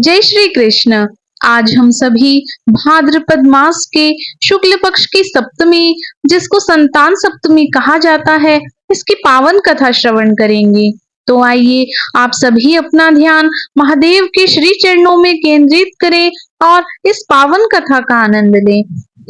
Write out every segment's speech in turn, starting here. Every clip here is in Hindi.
जय श्री कृष्ण। आज हम सभी भाद्रपद मास के शुक्ल पक्ष की सप्तमी, जिसको संतान सप्तमी कहा जाता है, इसकी पावन कथा श्रवण करेंगे। तो आइए आप सभी अपना ध्यान महादेव के श्री चरणों में केंद्रित करें और इस पावन कथा का आनंद लें।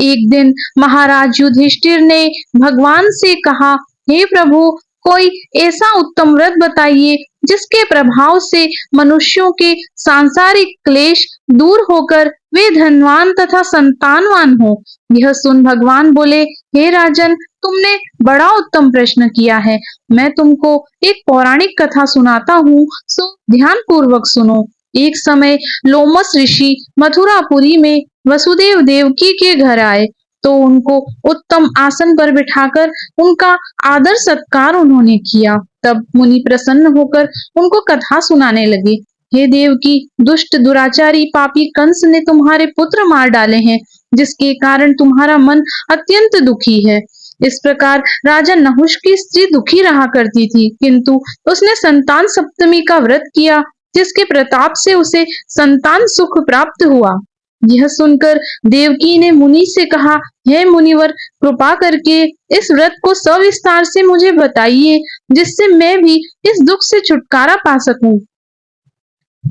एक दिन महाराज युधिष्ठिर ने भगवान से कहा, हे प्रभु, कोई ऐसा उत्तम व्रत बताइए जिसके प्रभाव से मनुष्यों के सांसारिक क्लेश दूर होकर वे धनवान तथा संतानवान हो। यह सुन भगवान बोले, हे राजन, तुमने बड़ा उत्तम प्रश्न किया है। मैं तुमको एक पौराणिक कथा सुनाता हूँ, सो ध्यान पूर्वक सुनो। एक समय लोमस ऋषि मथुरापुरी में वसुदेव देवकी के घर आए, तो उनको उत्तम आसन पर बिठाकर उनका आदर सत्कार उन्होंने किया। तब मुनि प्रसन्न होकर उनको कथा सुनाने लगे। हे देवकी, दुष्ट दुराचारी पापी कंस ने तुम्हारे पुत्र मार डाले हैं, जिसके कारण तुम्हारा मन अत्यंत दुखी है। इस प्रकार राजा नहुष की स्त्री दुखी रहा करती थी, किंतु उसने संतान सप्तमी का व्रत किया, जिसके प्रताप से उसे संतान सुख प्राप्त हुआ। यह सुनकर देवकी ने मुनि से कहा, हे मुनिवर, कृपा करके इस व्रत को सविस्तार से मुझे बताइए, जिससे मैं भी इस दुख से छुटकारा पा सकूं।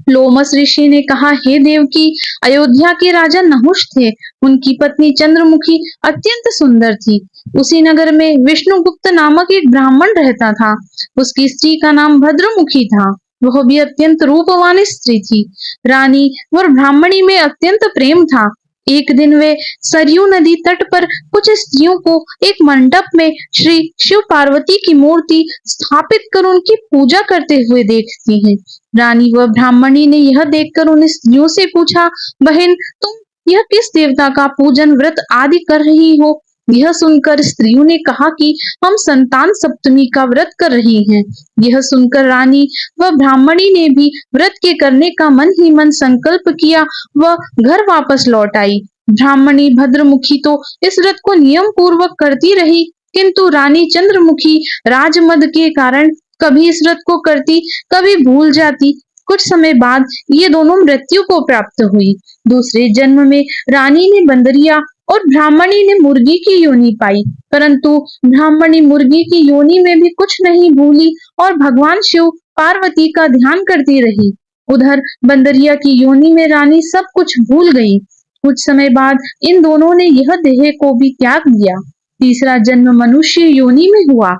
लोमस ऋषि ने कहा, हे देवकी, अयोध्या के राजा नहुष थे। उनकी पत्नी चंद्रमुखी अत्यंत सुंदर थी। उसी नगर में विष्णुगुप्त नामक एक ब्राह्मण रहता था। उसकी स्त्री का नाम भद्रमुखी था। वह भी अत्यंत रूपवान स्त्री थी। रानी और ब्राह्मणी में अत्यंत प्रेम था। एक दिन वे सरयू नदी तट पर कुछ स्त्रियों को एक मंडप में श्री शिव पार्वती की मूर्ति स्थापित कर उनकी पूजा करते हुए देखती हैं। रानी व ब्राह्मणी ने यह देखकर उन स्त्रियों से पूछा, बहन, तुम यह किस देवता का पूजन व्रत आदि कर रही हो? यह सुनकर स्त्रियों ने कहा कि हम संतान सप्तमी का व्रत कर रही हैं। यह सुनकर रानी व ब्राह्मणी ने भी व्रत के करने का मन ही मन संकल्प किया व घर वापस लौट आई। ब्राह्मणी भद्रमुखी तो इस व्रत को नियम पूर्वक करती रही, किंतु रानी चंद्रमुखी राजमद के कारण कभी इस व्रत को करती, कभी भूल जाती। कुछ समय बाद ये दोनों मृत्यु को प्राप्त हुई। दूसरे जन्म में रानी ने बंदरिया और ब्राह्मणी ने मुर्गी की योनि पाई, परंतु ब्राह्मणी मुर्गी की योनि में भी कुछ नहीं भूली और भगवान शिव पार्वती का ध्यान करती रही। उधर बंदरिया की योनि में रानी सब कुछ भूल गई। कुछ समय बाद इन दोनों ने यह देह को भी त्याग दिया। तीसरा जन्म मनुष्य योनि में हुआ।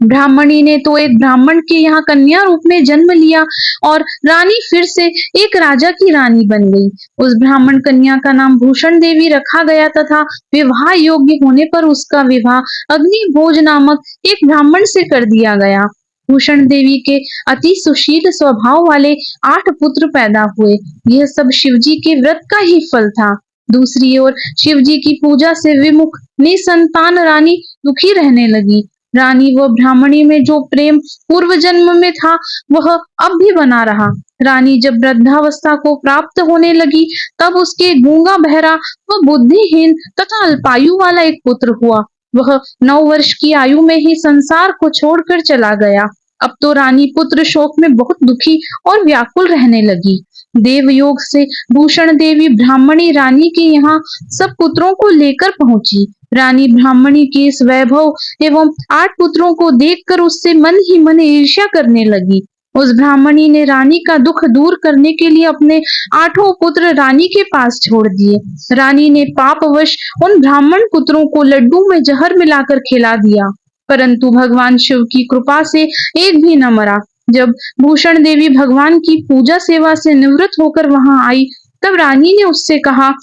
ब्राह्मणी ने तो एक ब्राह्मण के यहाँ कन्या रूप में जन्म लिया और रानी फिर से एक राजा की रानी बन गई। उस ब्राह्मण कन्या का नाम भूषण देवी रखा गया तथा विवाह योग्य होने पर उसका विवाह अग्नि भोज नामक एक ब्राह्मण से कर दिया गया। भूषण देवी के अति सुशील स्वभाव वाले 8 पुत्र पैदा हुए। यह सब शिवजी के व्रत का ही फल था। दूसरी ओर शिवजी की पूजा से विमुख निसंतान रानी दुखी रहने लगी। रानी व ब्राह्मणी में जो प्रेम पूर्व जन्म में था, वह अब भी बना रहा। रानी जब वृद्धावस्था को प्राप्त होने लगी, तब उसके गूंगा बहरा व बुद्धिहीन तथा अल्पायु वाला एक पुत्र हुआ। वह 9 वर्ष की आयु में ही संसार को छोड़कर चला गया। अब तो रानी पुत्र शोक में बहुत दुखी और व्याकुल रहने लगी। देवयोग से भूषण देवी ब्राह्मणी रानी के यहाँ सब पुत्रों को लेकर पहुंची। रानी ब्राह्मणी के इस वैभव एवं 8 पुत्रों को देखकर उससे मन ही मन ईर्ष्या करने लगी। उस ब्राह्मणी ने रानी का दुख दूर करने के लिए अपने 8 पुत्र रानी के पास छोड़ दिए। रानी ने पापवश उन ब्राह्मण पुत्रों को लड्डू में जहर मिलाकर खिला दिया, परंतु भगवान शिव की कृपा से एक भी न मरा। जब भूषण देवी भगवान की पूजा सेवा से निवृत्त होकर वहां आई, तब रानी ने उससे कहा,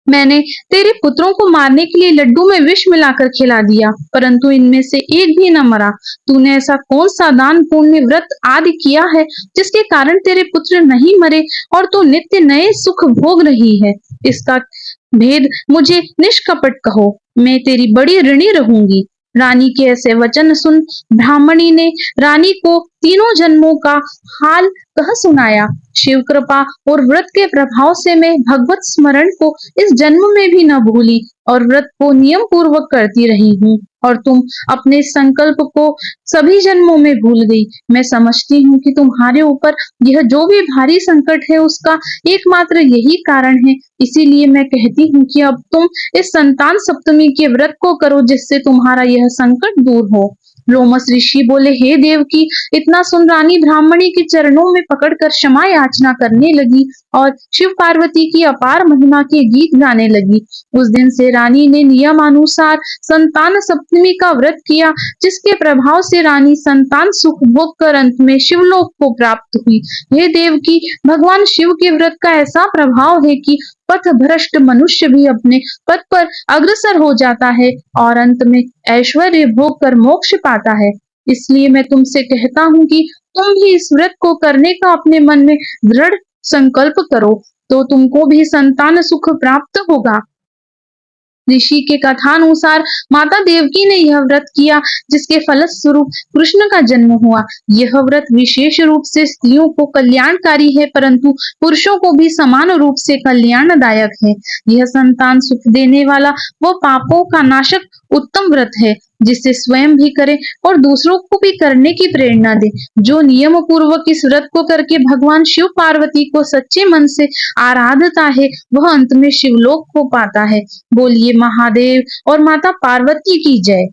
मैंने तेरे पुत्रों को मारने के लिए लड्डू में विष मिलाकर खिला दिया, परंतु इनमें से एक भी न मरा। तूने ऐसा कौन सा दान पुण्य व्रत आदि किया है जिसके कारण तेरे पुत्र नहीं मरे और तू नित्य नए सुख भोग रही है? इसका भेद मुझे निष्कपट कहो, मैं तेरी बड़ी ऋणी रहूंगी। रानी के ऐसे वचन सुन ब्राह्मणी ने रानी को तीनों जन्मों का हाल कह सुनाया। शिव कृपा और व्रत के प्रभाव से मैं भगवत स्मरण को इस जन्म में भी न भूली और व्रत को नियम पूर्वक करती रही हूँ और तुम अपने संकल्प को सभी जन्मों में भूल गई। मैं समझती हूँ कि तुम्हारे ऊपर यह जो भी भारी संकट है उसका एकमात्र यही कारण है। इसीलिए मैं कहती हूँ कि अब तुम इस संतान सप्तमी के व्रत को करो जिससे तुम्हारा यह संकट दूर हो। लोमस ऋषि बोले, हे देवकी, इतना सुन रानी ब्राह्मणी के चरणों में पकड़कर क्षमा याचना करने लगी और शिव पार्वती की अपार महिमा के गीत गाने लगी। उस दिन से रानी ने नियमानुसार संतान सप्तमी का व्रत किया, जिसके प्रभाव से रानी संतान सुख भोग कर अंत में शिवलोक को प्राप्त हुई। हे देवकी, भगवान शिव के व्रत का ऐसा प्रभाव है कि पथ भ्रष्ट मनुष्य भी अपने पथ पर अग्रसर हो जाता है और अंत में ऐश्वर्य भोग कर मोक्ष पाता है। इसलिए मैं तुमसे कहता हूँ कि तुम भी इस व्रत को करने का अपने मन में दृढ़ संकल्प करो, तो तुमको भी संतान सुख प्राप्त होगा। ऋषि के कथानुसार माता देवकी ने यह व्रत किया, जिसके फलस्वरूप कृष्ण का जन्म हुआ। यह व्रत विशेष रूप से स्त्रियों को कल्याणकारी है, परंतु पुरुषों को भी समान रूप से कल्याणदायक है। यह संतान सुख देने वाला व पापों का नाशक उत्तम व्रत है, जिसे स्वयं भी करे और दूसरों को भी करने की प्रेरणा दे। जो नियम पूर्वक इस व्रत को करके भगवान शिव पार्वती को सच्चे मन से आराधता है, वह अंत में शिवलोक को पाता है। बोलिए महादेव और माता पार्वती की जय।